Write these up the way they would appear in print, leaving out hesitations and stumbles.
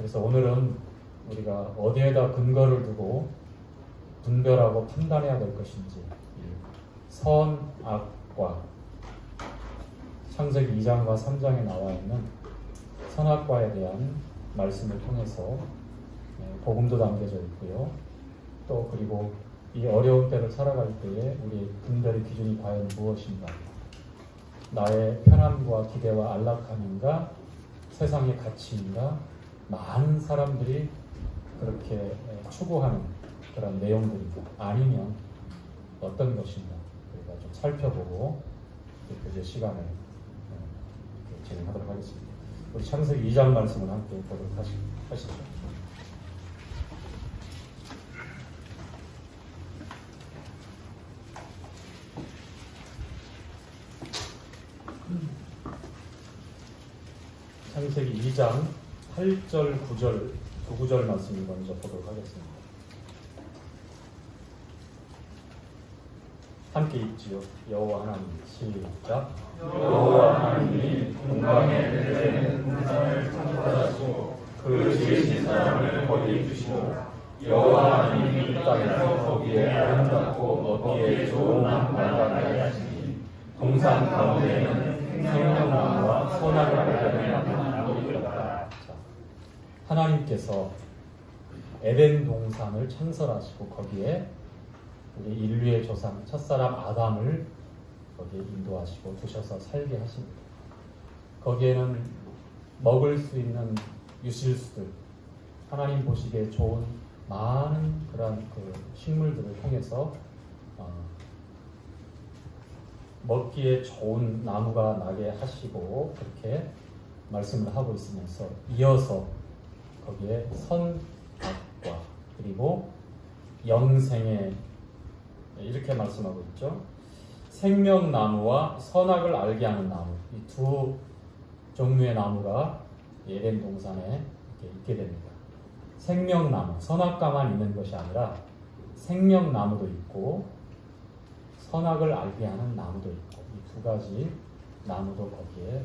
그래서 오늘은 우리가 어디에다 근거를 두고 분별하고 판단해야 될 것인지, 선, 악과 창세기 2장과 3장에 나와 있는 선악과에 대한 말씀을 통해서 복음도 담겨져 있고요. 또 그리고 이 어려운 때를 살아갈 때에 우리의 분별의 기준이 과연 무엇인가? 나의 편함과 기대와 안락함인가? 세상의 가치인가? 많은 사람들이 그렇게 추구하는 그런 내용들인가? 아니면 어떤 것인가? 우리가 좀 살펴보고 이제 시간을 진행하도록 하겠습니다. 우리 창세기 2장 말씀을 함께 보도록 하시죠. 창세기 2장 8절, 9절, 두 구절 말씀을 먼저 보도록 하겠습니다. 함께 읽지요. 여호와 하나님, 시작. 여호와 하나님이 동방의 베들레헴 동산을 창조하시고 그 지으신 사람을 거기에 두시고 여호와 하나님이 땅에서 거기에 아름답고 먹기에 좋은 나무가 나게 하시니 동산 가운데에는 생명나무와 선악을 알게 하는 나무가 있었다. 하나님께서 에덴 동산을 창설하시고 거기에 우리 인류의 조상 첫사람 아담을 거기에 인도하시고 두셔서 살게 하십니다. 거기에는 먹을 수 있는 유실수들, 하나님 보시기에 좋은 많은 그런 식물들을 통해서 먹기에 좋은 나무가 나게 하시고 그렇게 말씀을 하고 있으면서 이어서 거기에 선악과 그리고 영생의 이렇게 말씀하고 있죠. 생명나무와 선악을 알게 하는 나무, 이 두 종류의 나무가 에덴 동산에 이렇게 있게 됩니다. 생명나무, 선악과만 있는 것이 아니라 생명나무도 있고 선악을 알게 하는 나무도 있고 이 두 가지 나무도 거기에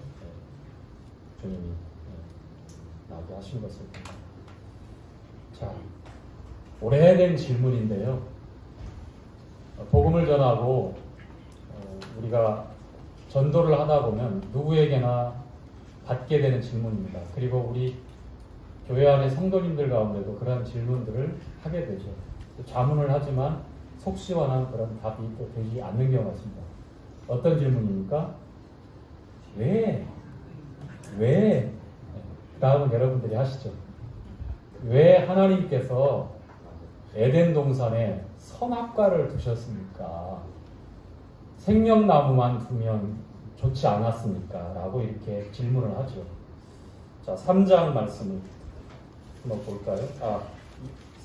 주님이 나게 하신 것을 봅니다. 자, 오래된 질문인데요. 복음을 전하고 우리가 전도를 하다 보면 누구에게나 받게 되는 질문입니다. 그리고 우리 교회 안의 성도님들 가운데도 그런 질문들을 하게 되죠. 자문을 하지만 속 시원한 그런 답이 또 되지 않는 경우가 있습니다. 어떤 질문입니까? 왜? 다음은 여러분들이 하시죠. 왜 하나님께서 에덴 동산에 선악과를 두셨습니까? 생명나무만 두면 좋지 않았습니까? 라고 이렇게 질문을 하죠. 자, 3장 말씀을 한번 볼까요?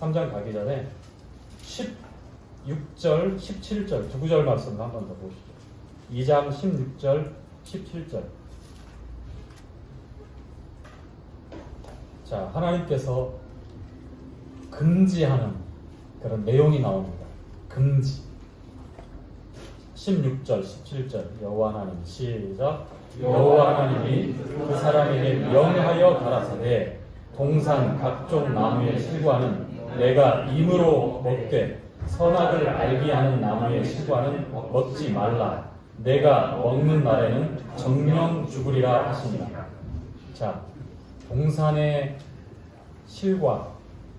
3장 가기 전에 16절, 17절 두 구절 말씀을 한번 더 보시죠. 2장 16절, 17절. 자, 하나님께서 금지하는 그런 내용이 나옵니다. 금지. 16절, 17절 여호와 하나님 시작. 여호와 하나님이 그 사람에게 명하여 가라사대 동산 각종 나무의 실과는 내가 임으로 먹되 선악을 알게 하는 나무의 실과는 먹지 말라. 내가 먹는 날에는 정령 죽으리라 하시니라. 자, 동산의 실과,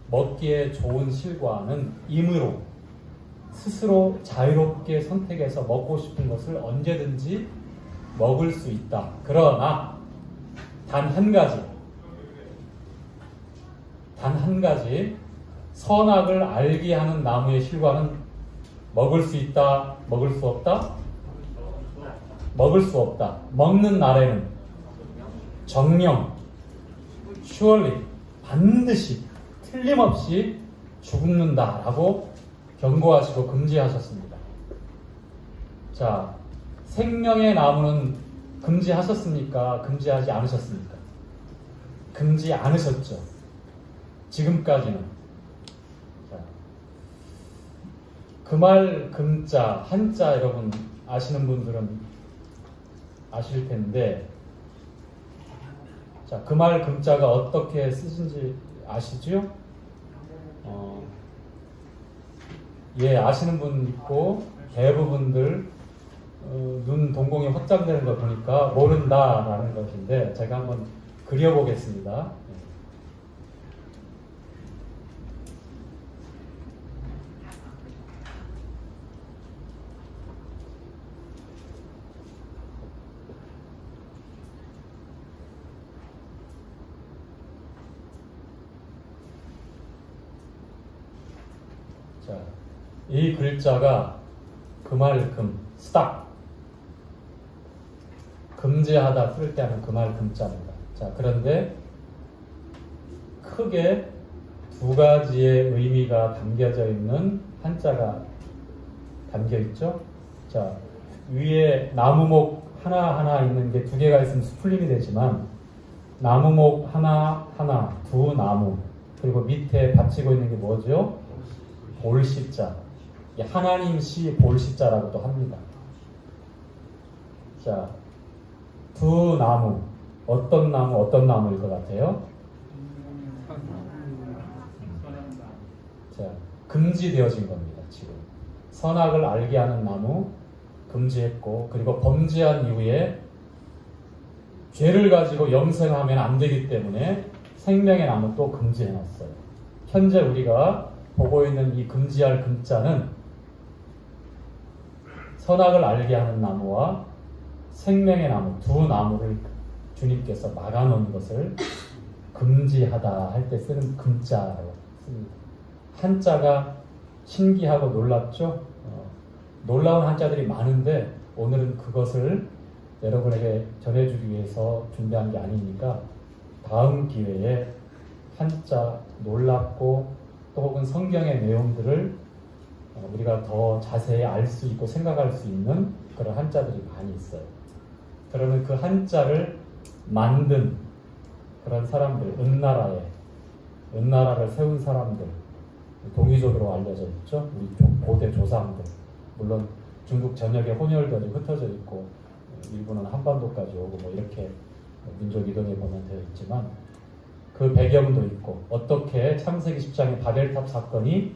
먹기에 좋은 실과는 임으로 스스로 자유롭게 선택해서 먹고 싶은 것을 언제든지 먹을 수 있다. 그러나 단 한 가지 선악을 알게 하는 나무의 실과는 먹을 수 있다, 먹을 수 없다? 먹을 수 없다. 먹는 날에는 정령, surely, 반드시, 틀림없이 죽는다라고 경고하시고 금지하셨습니다. 자, 생명의 나무는 금지하셨습니까? 금지하지 않으셨습니까? 금지 않으셨죠. 지금까지는. 자, 그 말 금자, 한자 여러분 아시는 분들은 아실 텐데, 자, 자, 그 말 금자가 어떻게 쓰신지 아시죠? 예, 아시는 분 있고 대부분들 눈 동공이 확장되는 거 보니까 모른다라는 것인데 제가 한번 그려보겠습니다. 자, 이 글자가 그말금, 스탑, 금지하다 쓸 때 하는 그말 금자입니다. 자, 그런데 크게 두 가지의 의미가 담겨져 있는 한자가 담겨 있죠. 자, 위에 나무목 하나하나 있는 게 두 개가 있으면 스플린이 되지만 나무목 하나하나 두 나무 그리고 밑에 받치고 있는 게 뭐죠? 볼십자. 하나님 시 볼십자라고도 합니다. 자, 두 나무. 어떤 나무일 것 같아요? 자, 금지되어진 겁니다. 지금 선악을 알게 하는 나무 금지했고, 그리고 범죄한 이후에 죄를 가지고 영생하면 안 되기 때문에 생명의 나무 또 금지해놨어요. 현재 우리가 보고 있는 이 금지할 금자는 선악을 알게 하는 나무와 생명의 나무 두 나무를 주님께서 막아놓은 것을 금지하다 할 때 쓰는 금자라고 씁니다. 한자가 신기하고 놀랍죠? 놀라운 한자들이 많은데 오늘은 그것을 여러분에게 전해주기 위해서 준비한 게 아니니까 다음 기회에 한자 놀랍고 또 혹은 성경의 내용들을 우리가 더 자세히 알 수 있고 생각할 수 있는 그런 한자들이 많이 있어요. 그러면 그 한자를 만든 그런 사람들, 은나라를 세운 사람들, 동이족으로 알려져 있죠. 우리 고대 조상들. 물론 중국 전역에 혼혈들이 흩어져 있고 일부는 한반도까지 오고 뭐 이렇게 민족 이동해 보면 되어 있지만 그 배경도 있고 어떻게 창세기 10장의 바벨탑 사건이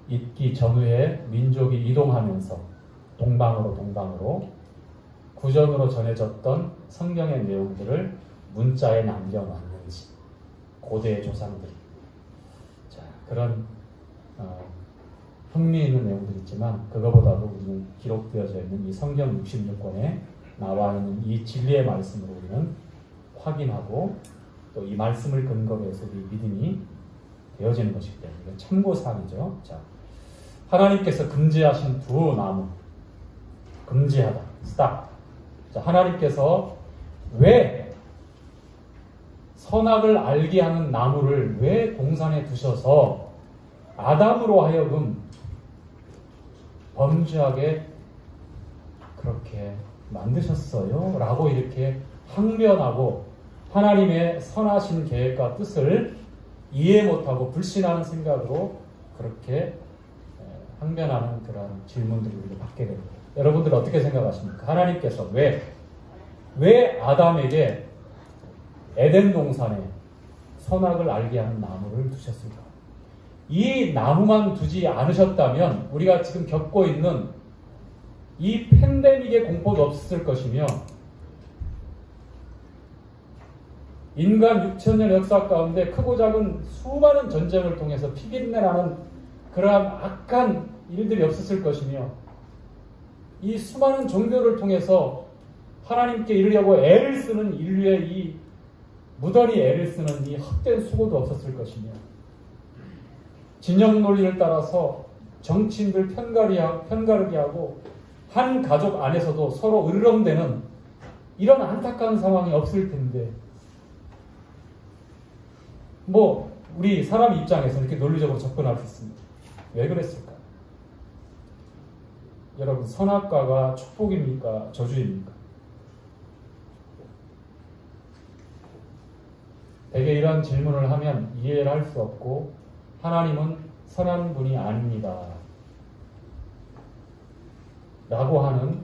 있기 전후에 민족이 이동하면서 동방으로 구전으로 전해졌던 성경의 내용들을 문자에 남겨놨는지 고대의 조상들이 자 그런 흥미있는 내용들이 있지만 그거보다도 우리는 기록되어져 있는 이 성경 66권에 나와 있는 이 진리의 말씀으로 우리는 확인하고 또 이 말씀을 근거로 해서 우리 믿음이 되어지는 것이기 때문에 참고사항이죠. 자, 하나님께서 금지하신 두 나무 금지하다 스탑. 자, 하나님께서 왜 선악을 알게 하는 나무를 왜 동산에 두셔서 아담으로 하여금 범죄하게 그렇게 만드셨어요? 라고 이렇게 항변하고 하나님의 선하신 계획과 뜻을 이해 못하고 불신하는 생각으로 그렇게 항변하는 그런 질문들을 우리가 받게 됩니다. 여러분들 어떻게 생각하십니까? 하나님께서 왜 아담에게 에덴 동산에 선악을 알게 하는 나무를 두셨을까? 이 나무만 두지 않으셨다면 우리가 지금 겪고 있는 이 팬데믹의 공포도 없었을 것이며 인간 6천년 역사 가운데 크고 작은 수많은 전쟁을 통해서 피비린내나는 그러한 악한 일들이 없었을 것이며 이 수많은 종교를 통해서 하나님께 이르려고 애를 쓰는 인류의 이 무던히 애를 쓰는 이 헛된 수고도 없었을 것이며 진영 논리를 따라서 정치인들 편가르기 하고 한 가족 안에서도 서로 으르렁대는 이런 안타까운 상황이 없을 텐데 뭐 우리 사람 입장에서 이렇게 논리적으로 접근할 수 있습니다. 왜 그랬을까? 여러분 선악과가 축복입니까? 저주입니까? 대개 이런 질문을 하면 이해를 할 수 없고 하나님은 선한 분이 아닙니다 라고 하는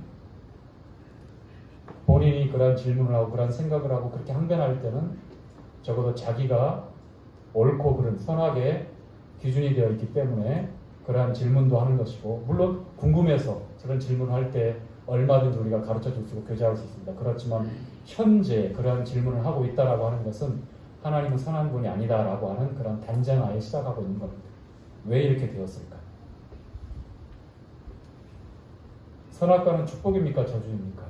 본인이 그런 질문을 하고 그런 생각을 하고 그렇게 항변할 때는 적어도 자기가 옳고 그른 선악의 기준이 되어 있기 때문에 그러한 질문도 하는 것이고, 물론 궁금해서 저런 질문을 할 때 얼마든지 우리가 가르쳐 줄 수 있고 교제할 수 있습니다. 그렇지만 현재 그러한 질문을 하고 있다라고 하는 것은 하나님은 선한 분이 아니다라고 하는 그런 단정하에 시작하고 있는 겁니다. 왜 이렇게 되었을까? 선악과는 축복입니까? 저주입니까?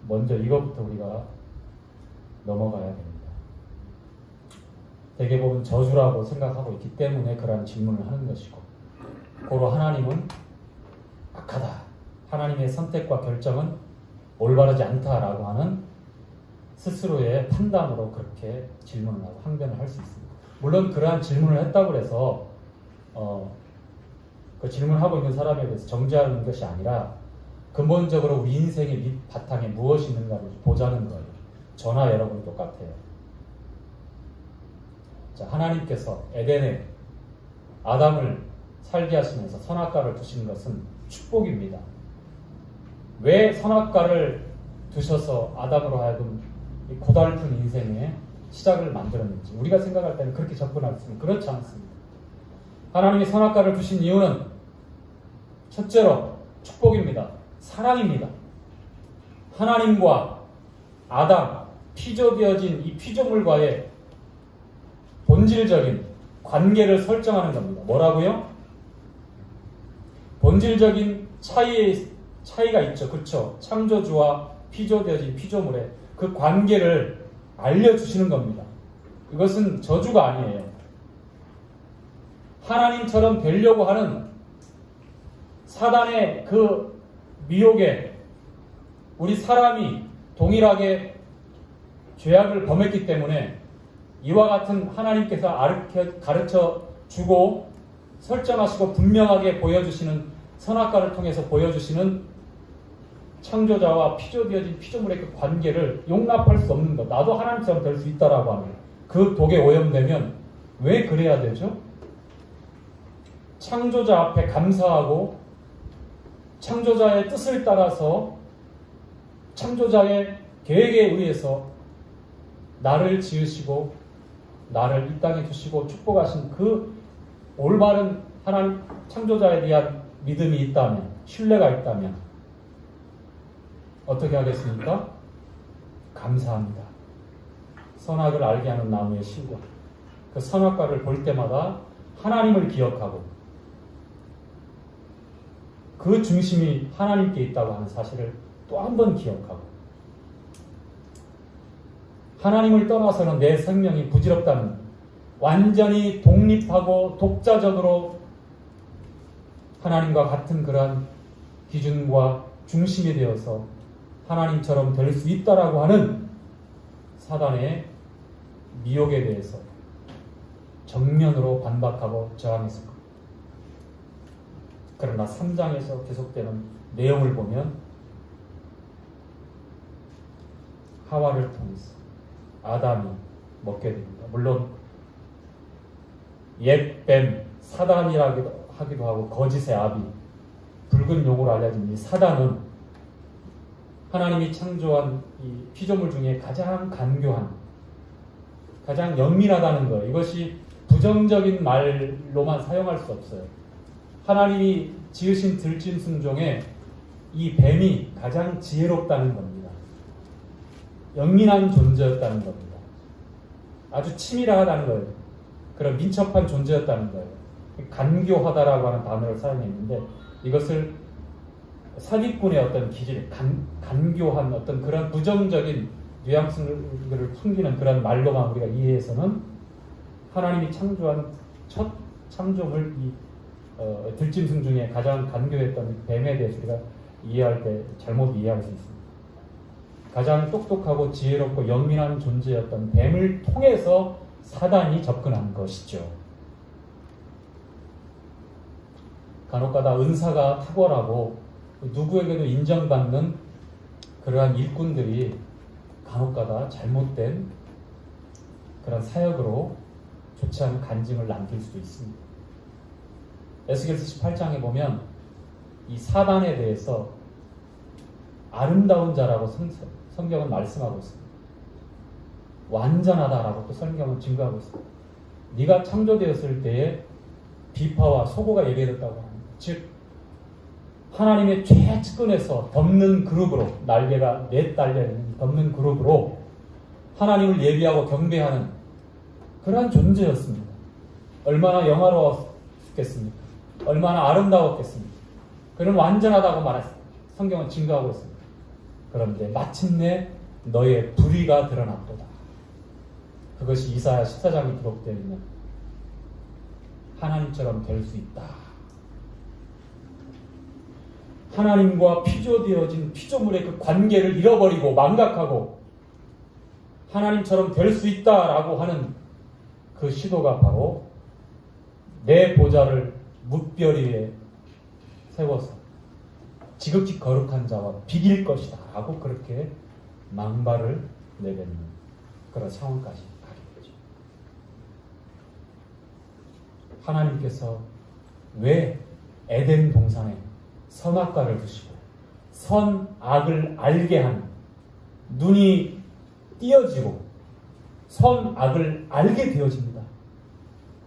먼저 이것부터 우리가 넘어가야 됩니다. 대개 보면 저주라고 생각하고 있기 때문에 그러한 질문을 하는 것이고, 고로 하나님은 악하다, 하나님의 선택과 결정은 올바르지 않다라고 하는 스스로의 판단으로 그렇게 질문을 하고 항변을 할 수 있습니다. 물론 그러한 질문을 했다고 해서 그 질문하고 있는 사람에 대해서 정죄하는 것이 아니라 근본적으로 우리 인생의 밑바탕에 무엇이 있는가를 보자는 거예요. 저나 여러분 똑같아요. 자, 하나님께서 에덴에 아담을 살게 하시면서 선악과를 두신 것은 축복입니다. 왜 선악과를 두셔서 아담으로 하여금 이 고달픈 인생의 시작을 만들었는지 우리가 생각할 때는 그렇게 접근할 수 있는, 그렇지 않습니다. 하나님이 선악과를 두신 이유는 첫째로 축복입니다. 사랑입니다. 하나님과 아담, 피조되어진 이 피조물과의 본질적인 관계를 설정하는 겁니다. 뭐라고요? 본질적인 차이가 있죠. 그렇죠? 창조주와 피조되어진 피조물의 그 관계를 알려주시는 겁니다. 이것은 저주가 아니에요. 하나님처럼 되려고 하는 사단의 그 미혹에 우리 사람이 동일하게 죄악을 범했기 때문에 이와 같은 하나님께서 가르쳐 주고 설정하시고 분명하게 보여주시는 선악과를 통해서 보여주시는 창조자와 피조되어진 피조물의 그 관계를 용납할 수 없는 것, 나도 하나님처럼 될 수 있다라고 하는 그 독에 오염되면 왜 그래야 되죠? 창조자 앞에 감사하고 창조자의 뜻을 따라서 창조자의 계획에 의해서 나를 지으시고 나를 이 땅에 두시고 축복하신 그 올바른 하나님 창조자에 대한 믿음이 있다면, 신뢰가 있다면 어떻게 하겠습니까? 감사합니다. 선악을 알게 하는 나무의 실과 그 선악과를 볼 때마다 하나님을 기억하고 그 중심이 하나님께 있다고 하는 사실을 또 한 번 기억하고, 하나님을 떠나서는 내 생명이 부질없다는, 완전히 독립하고 독자적으로 하나님과 같은 그러한 기준과 중심이 되어서 하나님처럼 될 수 있다라고 하는 사단의 미혹에 대해서 정면으로 반박하고 저항했을 겁니다. 그러나 3장에서 계속되는 내용을 보면 하와를 통해서 아담이 먹게 됩니다. 물론 옛뱀, 사단이라고 하기도 하고 거짓의 아비, 붉은 용어로 알려진 이 사단은 하나님이 창조한 이 피조물 중에 가장 간교한, 가장 연민하다는 것, 이것이 부정적인 말로만 사용할 수 없어요. 하나님이 지으신 들짐승 중에 이 뱀이 가장 지혜롭다는 겁니다. 연민한 존재였다는 겁니다. 아주 치밀하다는 거예요. 그런 민첩한 존재였다는 거예요. 간교하다라고 하는 단어를 사용했는데 이것을 사기꾼의 어떤 기질, 간교한 어떤 그런 부정적인 뉘앙스를 풍기는 그런 말로만 우리가 이해해서는 하나님이 창조한 첫 창조물 이 들짐승 중에 가장 간교했던 뱀에 대해서 우리가 이해할 때 잘못 이해할 수 있습니다. 가장 똑똑하고 지혜롭고 영민한 존재였던 뱀을 통해서 사단이 접근한 것이죠. 간혹가다 은사가 탁월하고 누구에게도 인정받는 그러한 일꾼들이 간혹가다 잘못된 그런 사역으로 좋지 않은 간증을 남길 수도 있습니다. 에스겔서 18장에 보면 이 사단에 대해서 아름다운 자라고 성경은 말씀하고 있습니다. 완전하다라고 또 성경은 증거하고 있습니다. 네가 창조되었을 때에 비파와 소고가 예배됐다고 합니다. 즉 하나님의 최측근에서 덮는 그룹으로, 날개가 4달려있는 덮는 그룹으로 하나님을 예비하고 경배하는 그러한 존재였습니다. 얼마나 영화로웠겠습니까? 얼마나 아름다웠겠습니까? 그는 완전하다고 말했습니다. 성경은 증거하고 있습니다. 그런데 마침내 너의 불의가 드러났도다. 그것이 이사야 14장에 기록되어 있는 하나님처럼 될 수 있다. 하나님과 피조되어진 피조물의 그 관계를 잃어버리고 망각하고 하나님처럼 될 수 있다라고 하는 그 시도가 바로 내 보좌를 뭇별 위에 세워서 지극히 거룩한 자와 비길 것이다 라고 그렇게 망발을 내뱉는 그런 상황까지 가게 되죠. 하나님께서 왜 에덴 동산에 선악과를 두시고 선악을 알게 하는, 눈이 띄어지고 선악을 알게 되어집니다.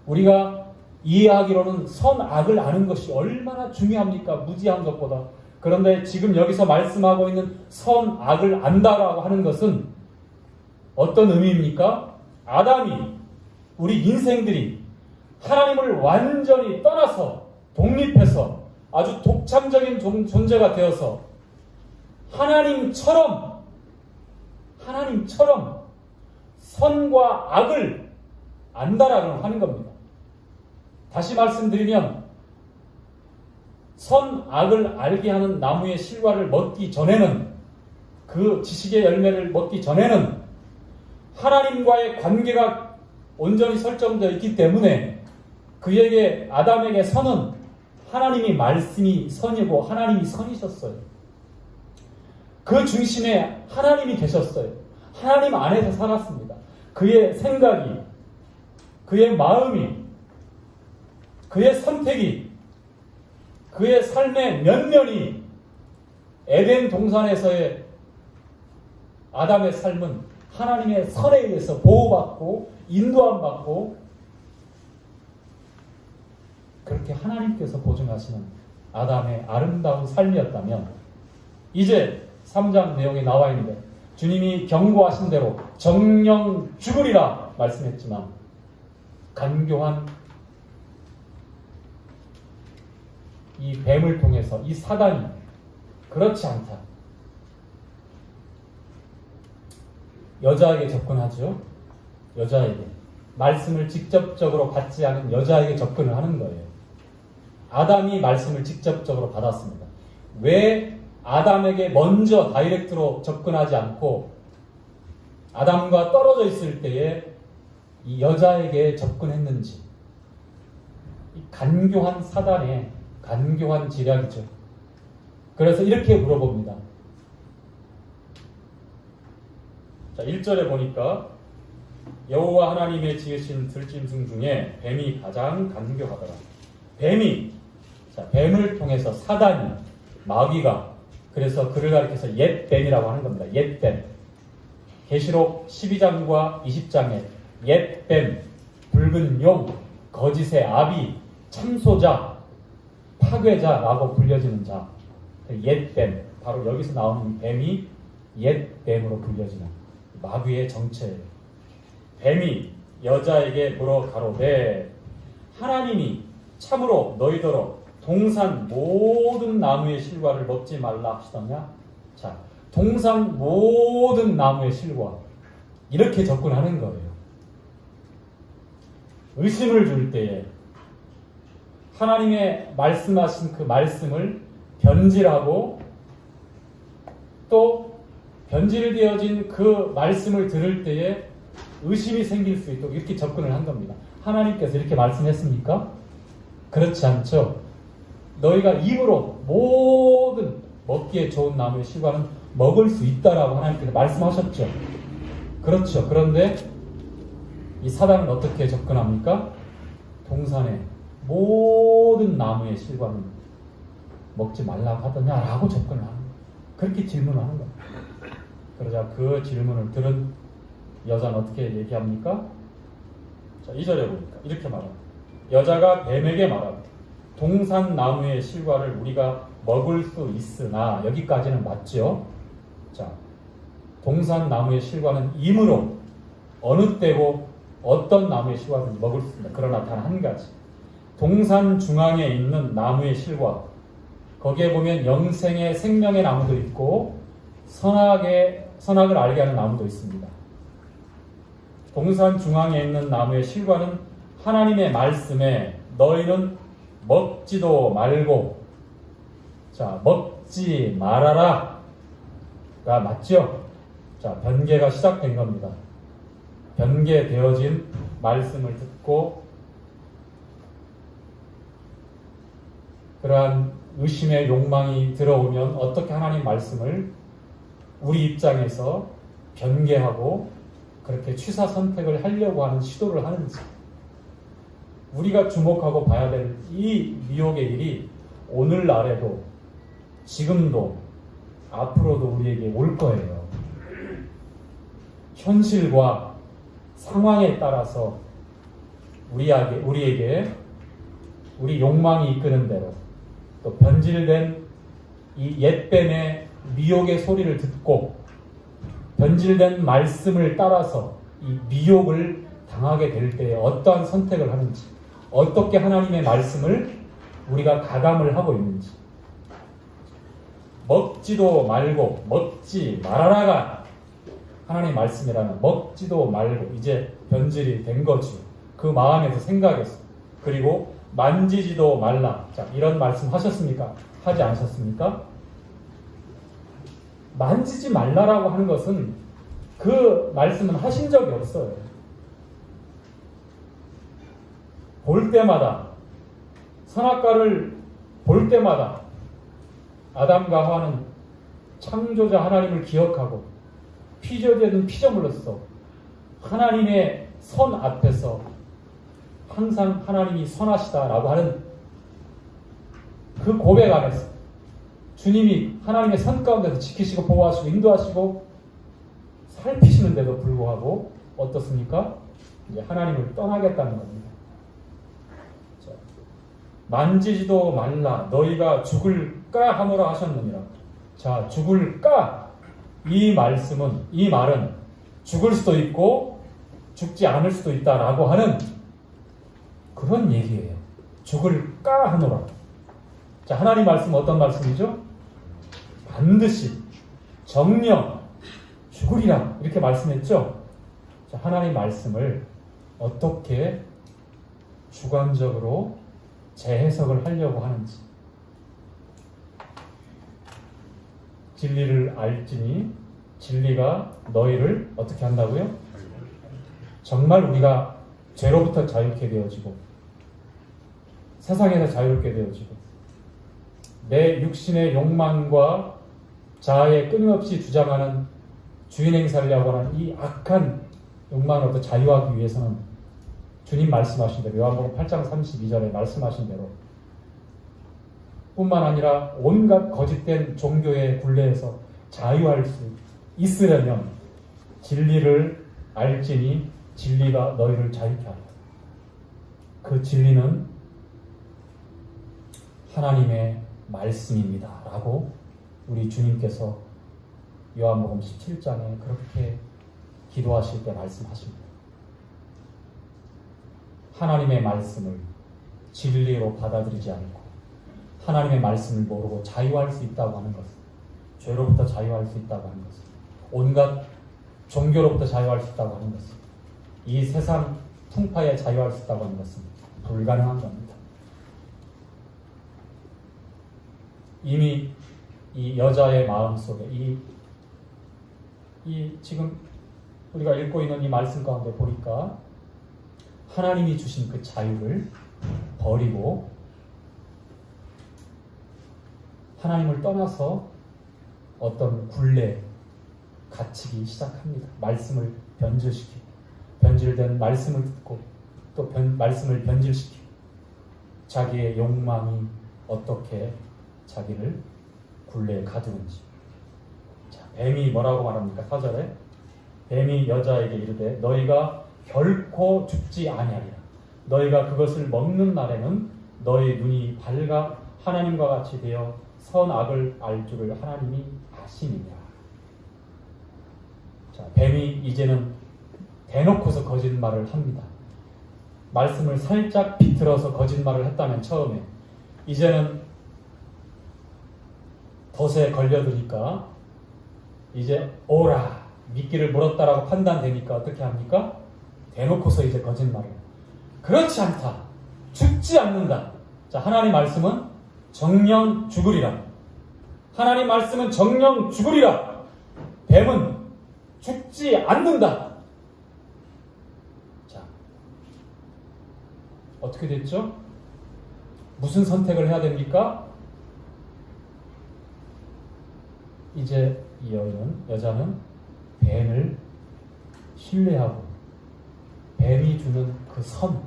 우리가 이해하기로는 선악을 아는 것이 얼마나 중요합니까? 무지한 것보다. 그런데 지금 여기서 말씀하고 있는 선악을 안다라고 하는 것은 어떤 의미입니까? 아담이, 우리 인생들이 하나님을 완전히 떠나서 독립해서 아주 독창적인 존재가 되어서 하나님처럼 선과 악을 안다라고 하는 겁니다. 다시 말씀드리면 선악을 알게 하는 나무의 실과를 먹기 전에는, 그 지식의 열매를 먹기 전에는 하나님과의 관계가 온전히 설정되어 있기 때문에 그에게, 아담에게 선은 하나님이 말씀이 선이고 하나님이 선이셨어요. 그 중심에 하나님이 계셨어요. 하나님 안에서 살았습니다. 그의 생각이, 그의 마음이, 그의 선택이, 그의 삶의 면면이 에덴 동산에서의 아담의 삶은 하나님의 선에 의해서 보호받고 인도함받고 그렇게 하나님께서 보증하시는 아담의 아름다운 삶이었다면, 이제 3장 내용에 나와 있는데 주님이 경고하신 대로 정령 죽으리라 말씀했지만 간교한 이 뱀을 통해서 이 사단이 그렇지 않다, 여자에게 접근하죠. 여자에게, 말씀을 직접적으로 받지 않은 여자에게 접근을 하는 거예요. 아담이 말씀을 직접적으로 받았습니다. 왜 아담에게 먼저 다이렉트로 접근하지 않고 아담과 떨어져 있을 때에 이 여자에게 접근했는지, 이 간교한 사단의 간교한 지략이죠. 그래서 이렇게 물어봅니다. 자, 1절에 보니까 여호와 하나님의 지으신 들짐승 중에 뱀이 가장 간교하더라. 뱀이, 자, 뱀을 통해서 사단이, 마귀가, 그래서 그를 가리켜서 옛뱀이라고 하는 겁니다. 옛뱀. 계시록 12장과 20장에 옛뱀, 붉은 용, 거짓의 아비, 참소자, 파괴자라고 불려지는 자, 옛뱀, 바로 여기서 나오는 뱀이 옛뱀으로 불려지는 마귀의 정체예요. 뱀이 여자에게 물어 가로되 하나님이 참으로 너희더러 동산 모든 나무의 실과를 먹지 말라 하시더냐? 자, 동산 모든 나무의 실과, 이렇게 접근하는 거예요. 의심을 줄 때에 하나님의 말씀하신 그 말씀을 변질하고 또 변질되어진 그 말씀을 들을 때에 의심이 생길 수 있도록 이렇게 접근을 한 겁니다. 하나님께서 이렇게 말씀했습니까? 그렇지 않죠. 너희가 입으로 모든 먹기에 좋은 나무의 실과는 먹을 수 있다라고 하나님께서 말씀하셨죠. 그렇죠. 그런데 이 사단은 어떻게 접근합니까? 동산의 모든 나무의 실과는 먹지 말라고 하더냐라고 접근을 하는 거예요. 그렇게 질문을 하는 거예요. 그러자 그 질문을 들은 여자는 어떻게 얘기합니까? 자, 2절에 보니까 이렇게 말합니다. 여자가 뱀에게 말합니다. 동산나무의 실과를 우리가 먹을 수 있으나, 여기까지는 맞죠? 자, 동산나무의 실과는 이므로 어느 때고 어떤 나무의 실과든지 먹을 수 있습니다. 그러나 단 한 가지, 동산 중앙에 있는 나무의 실과, 거기에 보면 영생의 생명의 나무도 있고 선악을 알게 하는 나무도 있습니다. 동산 중앙에 있는 나무의 실과는 하나님의 말씀에 너희는 먹지도 말고, 자, 먹지 말아라 가 맞죠? 자, 변개가 시작된 겁니다. 변개되어진 말씀을 듣고 그러한 의심의 욕망이 들어오면 어떻게 하나님 말씀을 우리 입장에서 변개하고 그렇게 취사 선택을 하려고 하는 시도를 하는지, 우리가 주목하고 봐야 될 이 미혹의 일이 오늘날에도, 지금도, 앞으로도 우리에게 올 거예요. 현실과 상황에 따라서 우리에게 우리 욕망이 이끄는 대로, 또 변질된 이 옛뱀의 미혹의 소리를 듣고 변질된 말씀을 따라서 이 미혹을 당하게 될 때에 어떠한 선택을 하는지, 어떻게 하나님의 말씀을 우리가 가감을 하고 있는지. 먹지도 말고 먹지 말아라가 하나님의 말씀이라면 먹지도 말고 이제 변질이 된 거죠. 그 마음에서, 생각에서. 그리고 만지지도 말라. 자, 이런 말씀 하셨습니까? 하지 않으셨습니까? 만지지 말라라고 하는 것은 그 말씀은 하신 적이 없어요. 볼 때마다, 선악과를 볼 때마다 아담과 하와는 창조자 하나님을 기억하고 피조되는 피조물로서 하나님의 선 앞에서 항상 하나님이 선하시다라고 하는 그 고백 안에서 주님이 하나님의 선 가운데서 지키시고 보호하시고 인도하시고 살피시는데도 불구하고 어떻습니까? 이제 하나님을 떠나겠다는 겁니다. 자, 만지지도 말라 너희가 죽을까 하노라 하셨느니라. 자, 죽을까? 이 말은 죽을 수도 있고 죽지 않을 수도 있다라고 하는 그런 얘기예요. 죽을까 하노라. 자, 하나님 말씀은 어떤 말씀이죠? 반드시 정령 죽으리라 이렇게 말씀했죠. 자, 하나님 말씀을 어떻게 주관적으로 재해석을 하려고 하는지. 진리를 알지니 진리가 너희를 어떻게 한다고요? 정말 우리가 죄로부터 자유케 되어지고 세상에서 자유롭게 되어지고 내 육신의 욕망과 자아에 끊임없이 주장하는 주인 행사하려고 하는 이 악한 욕망으로부터 자유하기 위해서는 주님 말씀하신 대로 요한복음 8장 32절에 말씀하신 대로 뿐만 아니라 온갖 거짓된 종교의 굴레에서 자유할 수 있으려면 진리를 알지니 진리가 너희를 자유케 하리라. 그 진리는 하나님의 말씀입니다 라고 우리 주님께서 요한복음 17장에 그렇게 기도하실 때 말씀하십니다. 하나님의 말씀을 진리로 받아들이지 않고 하나님의 말씀을 모르고 자유할 수 있다고 하는 것은, 죄로부터 자유할 수 있다고 하는 것은, 온갖 종교로부터 자유할 수 있다고 하는 것은, 이 세상 풍파에 자유할 수 있다고 하는 것은 불가능한 겁니다. 이미 이 여자의 마음속에 이 지금 우리가 읽고 있는 이 말씀 가운데 보니까 하나님이 주신 그 자유를 버리고 하나님을 떠나서 어떤 굴레에 갇히기 시작합니다. 말씀을 변질시키고 변질된 말씀을 듣고 또 말씀을 변질시키고 자기의 욕망이 어떻게 자기를 굴레에 가두는지. 자, 뱀이 뭐라고 말합니까? 4절에 뱀이 여자에게 이르되 너희가 결코 죽지 아니하리라. 너희가 그것을 먹는 날에는 너희 눈이 밝아 하나님과 같이 되어 선악을 알 줄을 하나님이 아시느니라. 자, 뱀이 이제는 대놓고서 거짓말을 합니다. 말씀을 살짝 비틀어서 거짓말을 했다면 처음에, 이제는 덫에 걸려드니까 이제 오라 미끼를 물었다라고 판단되니까 어떻게 합니까? 대놓고서 이제 거짓말을. 그렇지 않다. 죽지 않는다. 자, 하나님 말씀은 정령 죽으리라. 하나님 말씀은 정령 죽으리라. 뱀은 죽지 않는다. 자, 어떻게 됐죠? 무슨 선택을 해야 됩니까? 이제 이 여자는 뱀을 신뢰하고 뱀이 주는 그 선,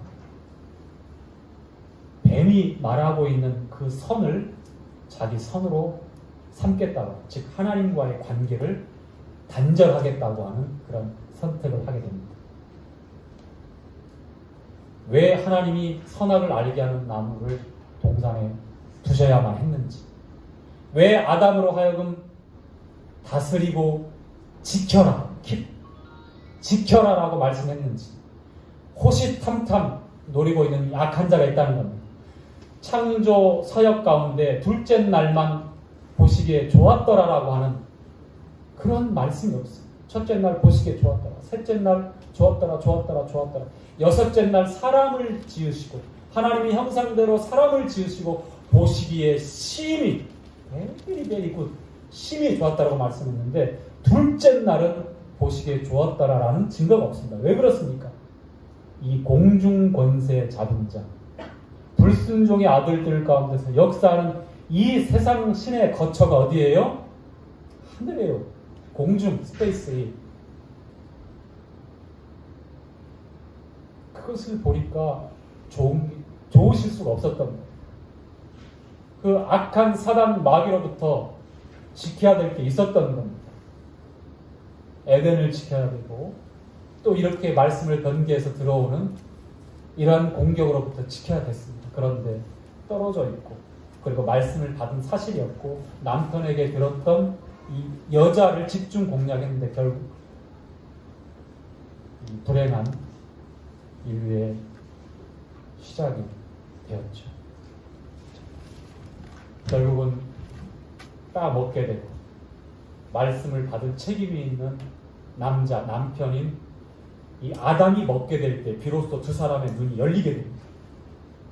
뱀이 말하고 있는 그 선을 자기 선으로 삼겠다고, 즉 하나님과의 관계를 단절하겠다고 하는 그런 선택을 하게 됩니다. 왜 하나님이 선악을 알게 하는 나무를 동산에 두셔야만 했는지, 왜 아담으로 하여금 다스리고 지켜라, 지켜라라고 말씀했는지, 호시탐탐 노리고 있는 악한 자가 있다는 겁니다. 창조 서역 가운데 둘째 날만 보시기에 좋았더라라고 하는 그런 말씀이 없어요. 첫째 날 보시기에 좋았더라, 셋째 날 좋았더라, 여섯째 날 사람을 지으시고 하나님의 형상대로 사람을 지으시고 보시기에 심히 베리 굿 심히 좋았다라고 말씀했는데 둘째 날은 보시기에 좋았더라라는 증거가 없습니다. 왜 그렇습니까? 이 공중권세 잡은 자, 불순종의 아들들 가운데서 역사하는 이 세상 신의 거처가 어디예요? 하늘이에요. 공중, 스페이스. 그것을 보니까 좋으실 수가 없었던 거예요. 그 악한 사단 마귀로부터 지켜야 될 게 있었던 겁니다. 에덴을 지켜야 되고 또 이렇게 말씀을 변개해서 들어오는 이러한 공격으로부터 지켜야 됐습니다. 그런데 떨어져 있고, 그리고 말씀을 받은 사실이 없고 남편에게 들었던 이 여자를 집중 공략했는데 결국 이 불행한 인류의 시작이 되었죠. 결국은 따먹게 되고 말씀을 받을 책임이 있는 남편인 이 아담이 먹게 될 때 비로소 두 사람의 눈이 열리게 됩니다.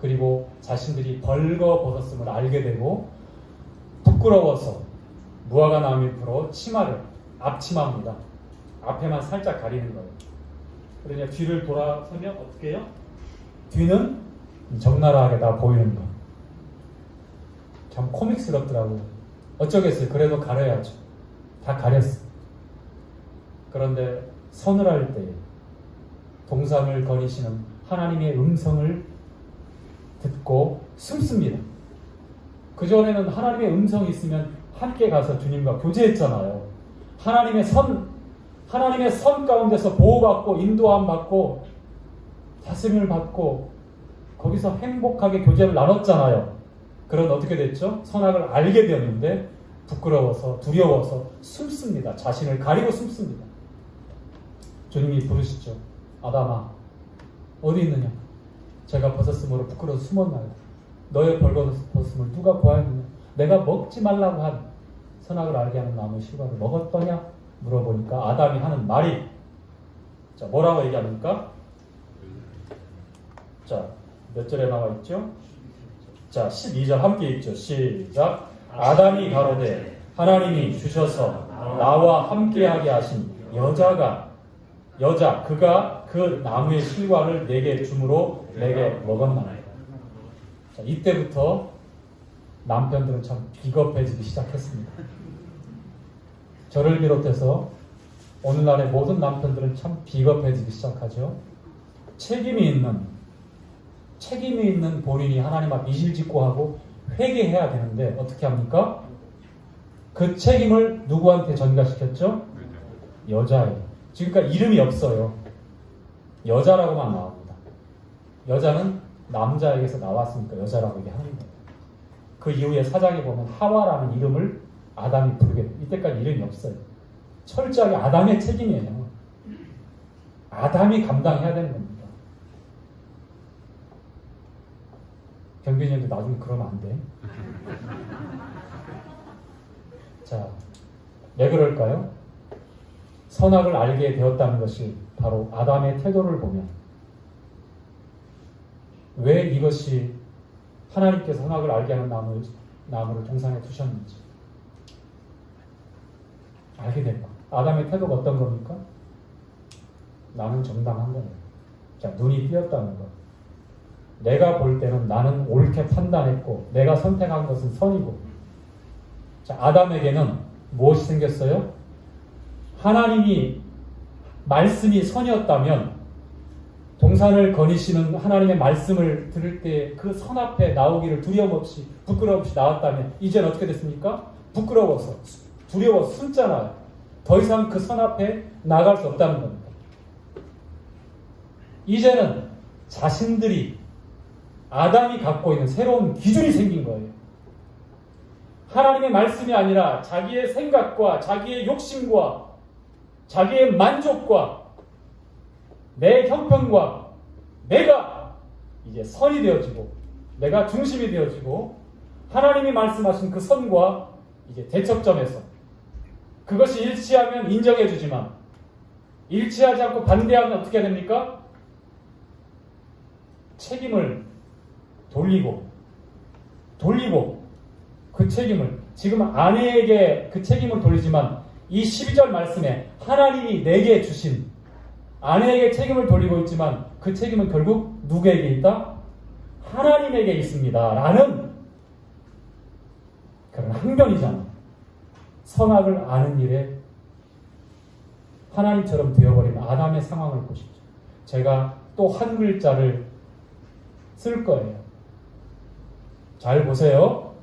그리고 자신들이 벌거벗었음을 알게 되고 부끄러워서 무화과 나무 잎으로 치마를, 앞치마입니다. 앞에만 살짝 가리는 거예요. 그러냐 뒤를 돌아서면 어떻게 해요? 뒤는 적나라하게 다 보이는 거. 참 코믹스럽더라고요. 어쩌겠어요. 그래도 가려야죠. 다 가렸어. 그런데 서늘할 때 동상을 거니시는 하나님의 음성을 듣고 숨습니다. 그전에는 하나님의 음성이 있으면 함께 가서 주님과 교제했잖아요. 하나님의 선 가운데서 보호받고 인도함 받고 다스림을 받고 거기서 행복하게 교제를 나눴잖아요. 그런데 어떻게 됐죠? 선악을 알게 되었는데 부끄러워서 두려워서 숨습니다. 자신을 가리고 숨습니다. 주님이 부르시죠. 아담아, 어디 있느냐? 제가 벗었으므로 부끄러워서 숨었나요? 너의 벌거벗음을 누가 보았느냐? 내가 먹지 말라고 한 선악을 알게 하는 나무의 실과를 먹었더냐? 물어보니까 아담이 하는 말이, 자, 뭐라고 얘기합니까? 자, 몇 절에 나와 있죠? 자, 12절 함께 읽죠. 시작. 아담이 가로되 하나님이 주셔서 나와 함께하게 하신 여자 그가 그 나무의 실과를 내게 주므로 내게 먹었나니. 자, 이때부터 남편들은 참 비겁해지기 시작했습니다. 저를 비롯해서 오늘날의 모든 남편들은 참 비겁해지기 시작하죠. 책임이 있는 본인이 하나님 앞 이실직고하고 회개해야 되는데 어떻게 합니까? 그 책임을 누구한테 전가시켰죠? 여자에게. 지금까지 이름이 없어요. 여자라고만 나옵니다. 여자는 남자에게서 나왔으니까 여자라고 얘기하는 거예요. 그 이후에 사장에 보면 하와라는 이름을 아담이 부르게 돼요. 이때까지 이름이 없어요. 철저하게 아담의 책임이에요. 아담이 감당해야 되는 겁니다. 경빈이 형도 나중에 그러면 안 돼. 자, 왜 그럴까요? 선악을 알게 되었다는 것이 바로 아담의 태도를 보면 왜 이것이 하나님께서 선악을 알게 하는 나무를 동산에 두셨는지 알게 된 거. 아담의 태도가 어떤 겁니까? 나는 정당한 거예요. 자, 눈이 띄었다는 거. 내가 볼 때는 나는 옳게 판단했고 내가 선택한 것은 선이고. 자, 아담에게는 무엇이 생겼어요? 하나님이 말씀이 선이었다면 동산을 거니시는 하나님의 말씀을 들을 때 그 선 앞에 나오기를 두려움 없이 부끄러움 없이 나왔다면 이제는 어떻게 됐습니까? 부끄러워서 두려워서 숨잖아요. 더 이상 그 선 앞에 나갈 수 없다는 겁니다. 이제는 자신들이 아담이 갖고 있는 새로운 기준이 생긴 거예요. 하나님의 말씀이 아니라 자기의 생각과 자기의 욕심과 자기의 만족과 내 형편과 내가 이제 선이 되어지고 내가 중심이 되어지고 하나님이 말씀하신 그 선과 이제 대척점에서 그것이 일치하면 인정해 주지만 일치하지 않고 반대하면 어떻게 됩니까? 책임을 돌리고 그 책임을 지금 아내에게 그 책임을 돌리지만 이 12절 말씀에 하나님이 내게 주신 아내에게 책임을 돌리고 있지만 그 책임은 결국 누구에게 있다? 하나님에게 있습니다. 라는 그런 항변이잖아요. 선악을 아는 일에 하나님처럼 되어버린 아담의 상황을 보십시오. 제가 또 한 글자를 쓸 거예요. 잘 보세요.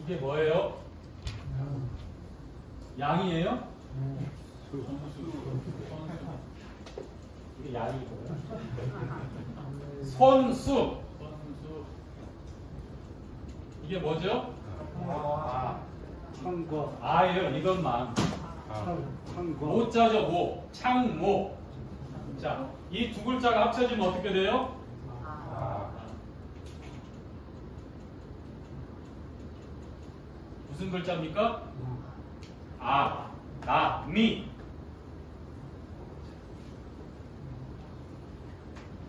이게 뭐예요? 양이에요? 이게 양이고요. 손수. 이게 뭐죠? 창과 아예요. 이것만. 창과 모자죠. 모. 창모. 자, 이 두 글자가 합쳐지면 어떻게 돼요? 무슨 글자입니까? 아, 나, 미.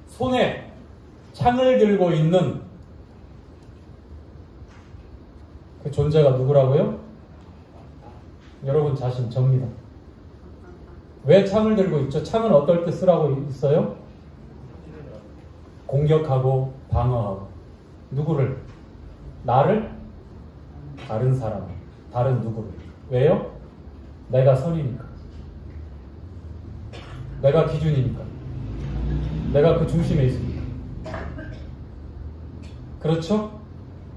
손에 창을 들고 있는 그 존재가 누구라고요? 여러분 자신 접니다. 왜 창을 들고 있죠? 창은 어떨 때 쓰라고 있어요? 공격하고 방어하고. 누구를? 나를? 다른 사람, 다른 누구를. 왜요? 내가 선이니까. 내가 기준이니까. 내가 그 중심에 있으니까. 그렇죠?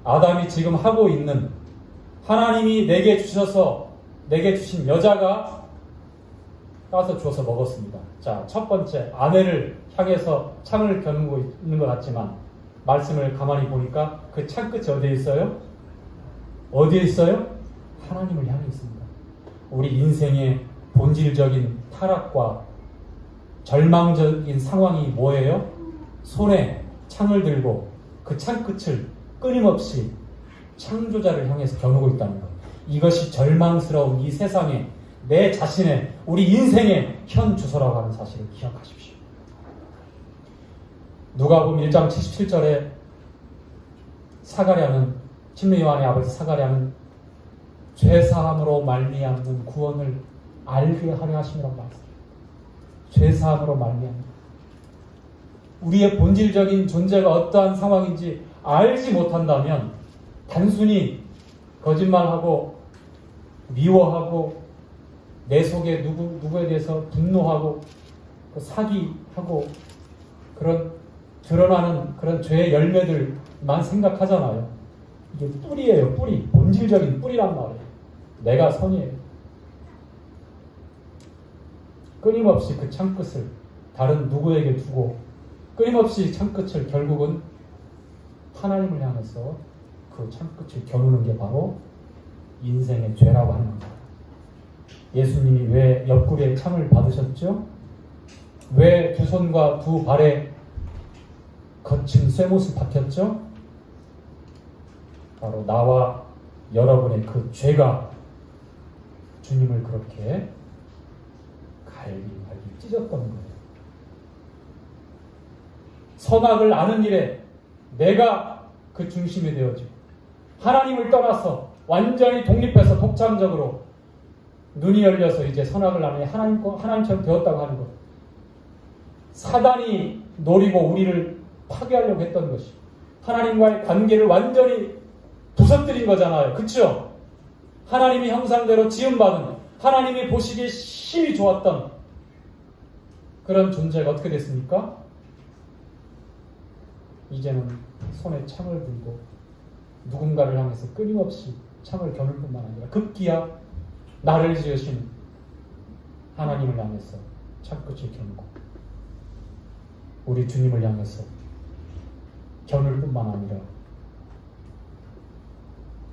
아담이 지금 하고 있는 하나님이 내게 주셔서 내게 주신 여자가 따서 주어서 먹었습니다. 자, 첫 번째 아내를 향해서 창을 겨누고 있는 것 같지만 말씀을 가만히 보니까 그 창 끝이 어디에 있어요? 어디에 있어요? 하나님을 향해 있습니다. 우리 인생의 본질적인 타락과 절망적인 상황이 뭐예요? 손에 창을 들고 그 창 끝을 끊임없이 창조자를 향해서 겨누고 있다는 것. 이것이 절망스러운 이 세상에 내 자신의 우리 인생의 현 주소라고 하는 사실을 기억하십시오. 누가복음 1장 77절에 사가랴는 침례 요한의 아버지 사가랴는 죄사함으로 말미암는 구원을 알게 하려 하심이라고 말했습니다. 죄사함으로 말미암는 우리의 본질적인 존재가 어떠한 상황인지 알지 못한다면 단순히 거짓말하고 미워하고 내 속에 누구에 대해서 분노하고 사기하고 그런 드러나는 그런 죄의 열매들만 생각하잖아요. 이게 뿌리예요, 뿌리. 본질적인 뿌리란 말이에요. 내가 선이에요. 끊임없이 그 창끝을 다른 누구에게 두고 끊임없이 창끝을 결국은 하나님을 향해서 그 창끝을 겨누는 게 바로 인생의 죄라고 하는 겁니다. 예수님이 왜 옆구리에 창을 받으셨죠? 왜 두 손과 두 발에 거친 쇠못을 박혔죠? 바로 나와 여러분의 그 죄가 주님을 그렇게 갈비 찢었던 거예요. 선악을 아는 일에 내가 그 중심이 되어지고 하나님을 떠나서 완전히 독립해서 독창적으로 눈이 열려서 이제 선악을 아는 하나님처럼 되었다고 하는 것. 사단이 노리고 우리를 파괴하려고 했던 것이 하나님과의 관계를 완전히 부서뜨린 거잖아요. 그렇죠? 하나님의 형상대로 지음받은 하나님이 보시기에 심히 좋았던 그런 존재가 어떻게 됐습니까? 이제는 손에 창을 들고 누군가를 향해서 끊임없이 창을 겨눌 뿐만 아니라 급기야 나를 지으신 하나님을 향해서 창끝을 겨누고 우리 주님을 향해서 겨눌 뿐만 아니라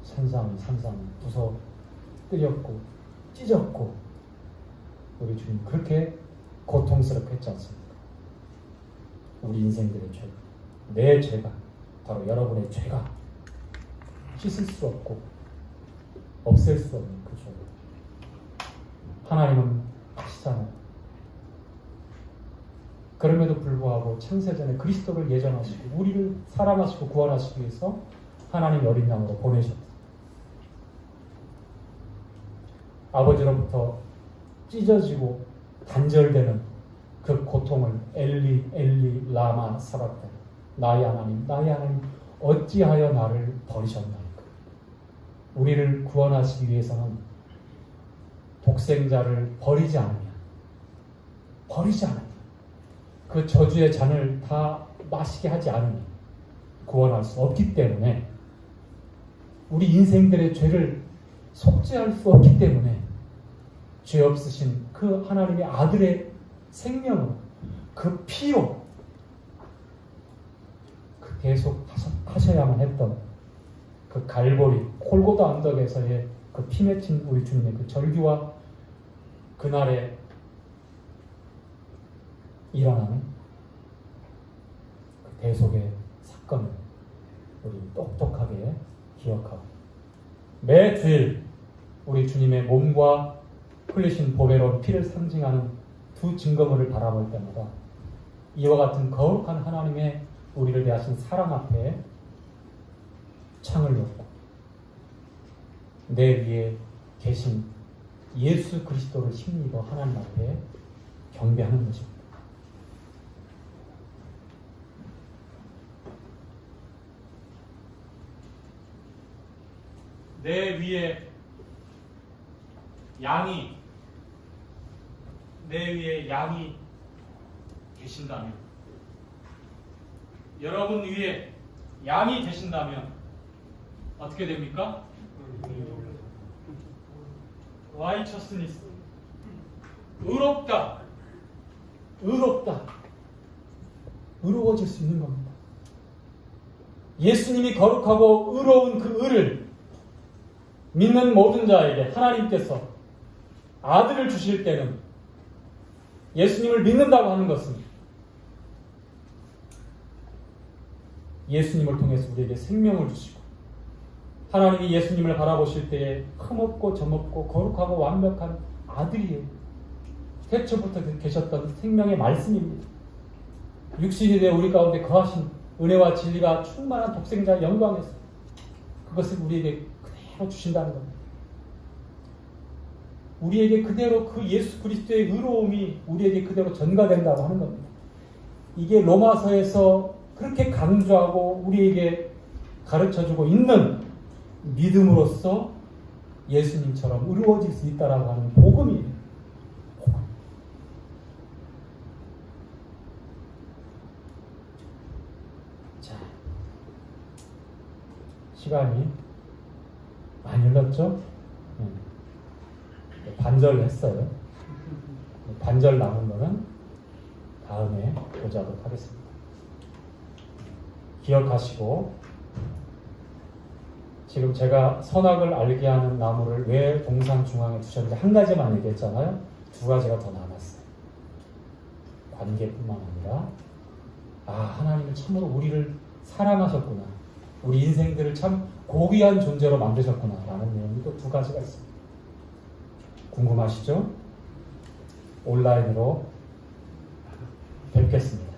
산삼이 부서뜨렸고 찢었고 우리 주님 그렇게 고통스럽게 했지 않습니까? 우리 인생들의 죄, 내 죄가 바로 여러분의 죄가 씻을 수 없고 없앨 수 없는 그 죄. 하나님은 아시잖아요. 그럼에도 불구하고 창세전에 그리스도를 예정하시고 우리를 사랑하시고 구원하시기 위해서 하나님 어린 양으로 보내셨다. 아버지로부터 찢어지고 단절되는 그 고통을 엘리 엘리 라마 사박다 나의 하나님 어찌하여 나를 버리셨나이까. 우리를 구원하시기 위해서는 독생자를 버리지 않으면 그 저주의 잔을 다 마시게 하지 않으면 구원할 수 없기 때문에 우리 인생들의 죄를 속죄할 수 없기 때문에 죄 없으신 그 하나님의 아들의 생명으로 그 피로 그 계속 하셔야만 했던 그 갈보리 골고다 언덕에서의 그 피 맺힌 우리 주님의 그 절규와 그날에 일어나는 그 대속의 사건을 우리 똑똑하게 기억하고 매 주일 우리 주님의 몸과 흘리신 보배로운 피를 상징하는 두 증거물을 바라볼 때마다 이와 같은 거룩한 하나님의 우리를 대하신 사랑 앞에 창을 놓고 내 위에 계신 예수 그리스도를 힘입어 하나님 앞에 경배하는 것입니다. 내 위에 양이 계신다면, 여러분 위에 양이 되신다면 어떻게 됩니까? righteousness, 의로워질 수 있는 겁니다. 예수님이 거룩하고 의로운 그 의를 믿는 모든 자에게 하나님께서 아들을 주실 때는 예수님을 믿는다고 하는 것은 예수님을 통해서 우리에게 생명을 주시고 하나님이 예수님을 바라보실 때에 흠없고 점없고 거룩하고 완벽한 아들이에요. 태초부터 계셨던 생명의 말씀입니다. 육신이 되어 우리 가운데 거하신 은혜와 진리가 충만한 독생자 영광에서 그것을 우리에게 그대로 주신다는 겁니다. 우리에게 그대로 그 예수 그리스도의 의로움이 우리에게 그대로 전가된다고 하는 겁니다. 이게 로마서에서 그렇게 강조하고 우리에게 가르쳐주고 있는 믿음으로써 예수님처럼 의로워질 수 있다라고 하는 복음이에요. 시간이 많이 흘렀죠? 반절했어요. 반절 남은 거는 다음에 보자고 하겠습니다. 기억하시고, 지금 제가 선악을 알게 하는 나무를 왜 동산 중앙에 두셨는지 한 가지만 얘기했잖아요. 두 가지가 더 남았어요. 관계뿐만 아니라, 하나님은 참으로 우리를 사랑하셨구나, 우리 인생들을 참 고귀한 존재로 만드셨구나 라는 내용이 또 두 가지가 있습니다. 궁금하시죠? 온라인으로 뵙겠습니다.